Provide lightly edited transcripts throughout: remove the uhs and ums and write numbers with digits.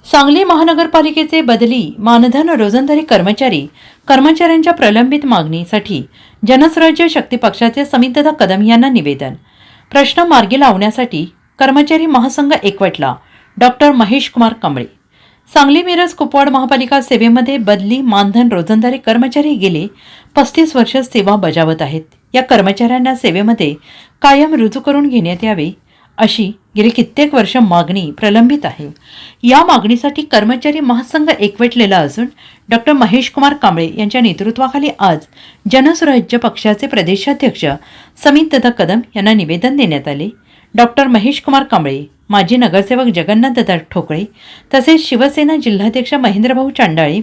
सांगली महानगरपालिकेचे बदली मानधन रोजंदारी कर्मचाऱ्यांच्या प्रलंबित मागणीसाठी जनस्वराज्य शक्ती पक्षाचे समितदादा कदम यांना निवेदन. प्रश्न मार्गी लावण्यासाठी कर्मचारी महासंघ एकवटला. डॉक्टर महेश कुमार कांबळे. सांगली मिरज कुपवाड महापालिका सेवेमध्ये बदली मानधन रोजंदारी कर्मचारी गेले 35 वर्ष सेवा बजावत आहेत. या कर्मचाऱ्यांना सेवेमध्ये कायम रुजू करून घेण्यात यावे अशी गेली कित्येक वर्ष मागणी प्रलंबित आहे. या मागणीसाठी कर्मचारी महासंघ एकवटलेला असून डॉक्टर महेश कुमार कांबळे यांच्या नेतृत्वाखाली आज जनस्वराज्य पक्षाचे प्रदेशाध्यक्ष समितदादा कदम यांना निवेदन देण्यात आले. डॉक्टर महेश कुमार कांबळे, माजी नगरसेवक जगन्नाथदादा ठोकळे तसेच शिवसेना जिल्हाध्यक्ष महेंद्रभाऊ चांडाळे,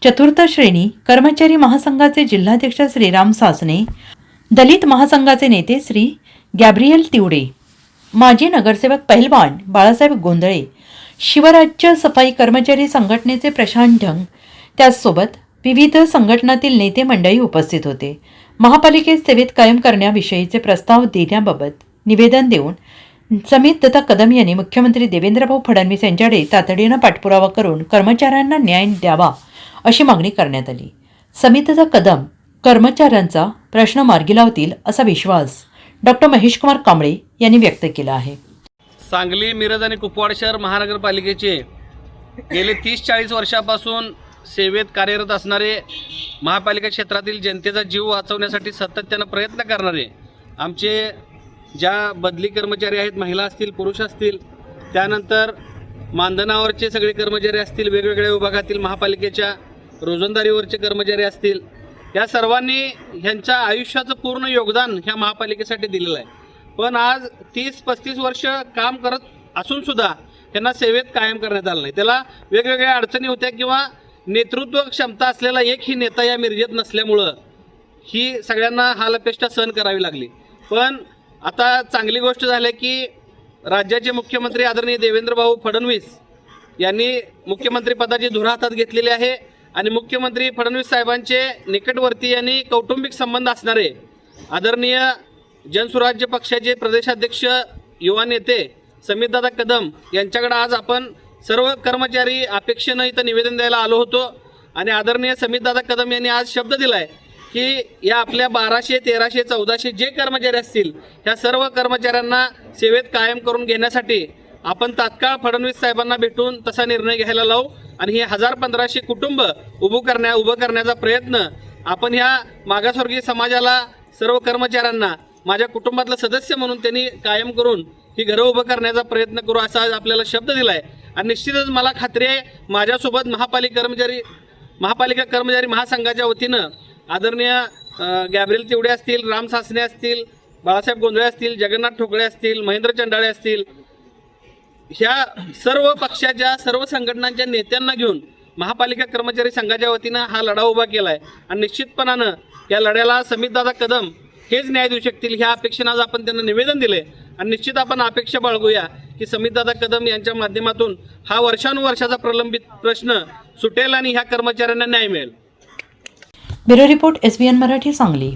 चतुर्थ श्रेणी कर्मचारी महासंघाचे जिल्हाध्यक्ष श्रीराम सासने, दलित महासंघाचे नेते श्री गॅब्रियल तिवडे, माजी नगरसेवक पहिलवान बाळासाहेब गोंधळे, शिवराज्य सफाई कर्मचारी संघटनेचे प्रशांत ढंग, त्याचसोबत विविध संघटनातील नेते मंडळी उपस्थित होते. महापालिकेत सेवेत कायम करण्याविषयीचे प्रस्ताव देण्याबाबत निवेदन देऊन समितदादा कदम यांनी मुख्यमंत्री देवेंद्रभाऊ फडणवीस यांच्याकडे तातडीनं पाठपुरावा करून कर्मचाऱ्यांना न्याय द्यावा अशी मागणी करण्यात आली. समितदादा कदम कर्मचाऱ्यांचा प्रश्न मार्गी लावतील असा विश्वास डॉक्टर महेश कुमार कांबळे यांनी व्यक्त केला आहे. सांगली, मिरज आणि कुपवाड शहर महानगरपालिकेचे गेले 30-40 वर्षापासून सेवेत कार्यरत असणारे, महापालिका क्षेत्रातील जनतेचा जीव वाचवण्यासाठी सातत्यानं प्रयत्न करणारे आमचे ज्या बदली कर्मचारी आहेत, महिला असतील, पुरुष असतील, त्यानंतर मानधनावरचे सगळे कर्मचारी असतील, वेगवेगळ्या विभागातील महापालिकेच्या रोजंदारीवरचे कर्मचारी असतील, या सर्वांनी ह्यांच्या आयुष्याचं पूर्ण योगदान ह्या महापालिकेसाठी दिलेलं आहे. पण आज 30-35 वर्ष काम करत असूनसुद्धा त्यांना सेवेत कायम करण्यात आलं नाही. त्याला वेगवेगळ्या अडचणी होत्या किंवा नेतृत्व क्षमता असलेला एकही नेता या मिरजेत नसल्यामुळं ही सगळ्यांना हालअपेष्टा सहन करावी लागली. पण आता चांगली गोष्ट झाली की राज्याचे मुख्यमंत्री आदरणीय देवेंद्रभाऊ फडणवीस यांनी मुख्यमंत्रीपदाची धुरा हातात घेतलेली आहे आणि मुख्यमंत्री फडणवीस साहेबांचे निकटवर्ती आणि कौटुंबिक संबंध असणारे आदरणीय जनस्वराज्य पक्षाचे प्रदेशाध्यक्ष युवा नेते समितदादा कदम यांच्याकडे आज आपण सर्व कर्मचारी अपेक्षेनं इथं निवेदन द्यायला आलो होतो. आणि आदरणीय समितदादा कदम यांनी आज शब्द दिला आहे की या आपल्या 1200, 1300, 1400 जे कर्मचारी असतील ह्या सर्व कर्मचाऱ्यांना सेवेत कायम करून घेण्यासाठी आपण तात्काळ फडणवीस साहेबांना भेटून तसा निर्णय घ्यायला लावू आणि हे 1000-1500 कुटुंब उभं करण्याचा प्रयत्न आपण ह्या मागासवर्गीय समाजाला, सर्व कर्मचाऱ्यांना माझ्या कुटुंबातलं सदस्य म्हणून त्यांनी कायम करून ही घरं उभं करण्याचा प्रयत्न करू असा आज आपल्याला शब्द दिला आहे. आणि निश्चितच मला खात्री आहे माझ्यासोबत महापालिका कर्मचारी महासंघाच्या वतीनं आदरणीय गॅब्रियल तिवडे असतील, राम सासने असतील, बाळासाहेब गोंधळे असतील, जगन्नाथ ठोकळे असतील, महेंद्र चांडाळे असतील, ह्या सर्व पक्षाच्या, सर्व संघटनांच्या नेत्यांना घेऊन महापालिका कर्मचारी संघाच्या वतीनं हा लढा उभा केला आहे. आणि निश्चितपणानं या लढ्याला समितदादा कदम हेच न्याय देऊ शकतील ह्या अपेक्षेनं आज आपण त्यांना निवेदन दिले. आणि निश्चित आपण अपेक्षा बाळगूया की समितदादा कदम यांच्या माध्यमातून हा वर्षानुवर्षाचा प्रलंबित प्रश्न सुटेल आणि ह्या कर्मचाऱ्यांना न्याय मिळेल. Bureau report SBN Marathi, Sangli.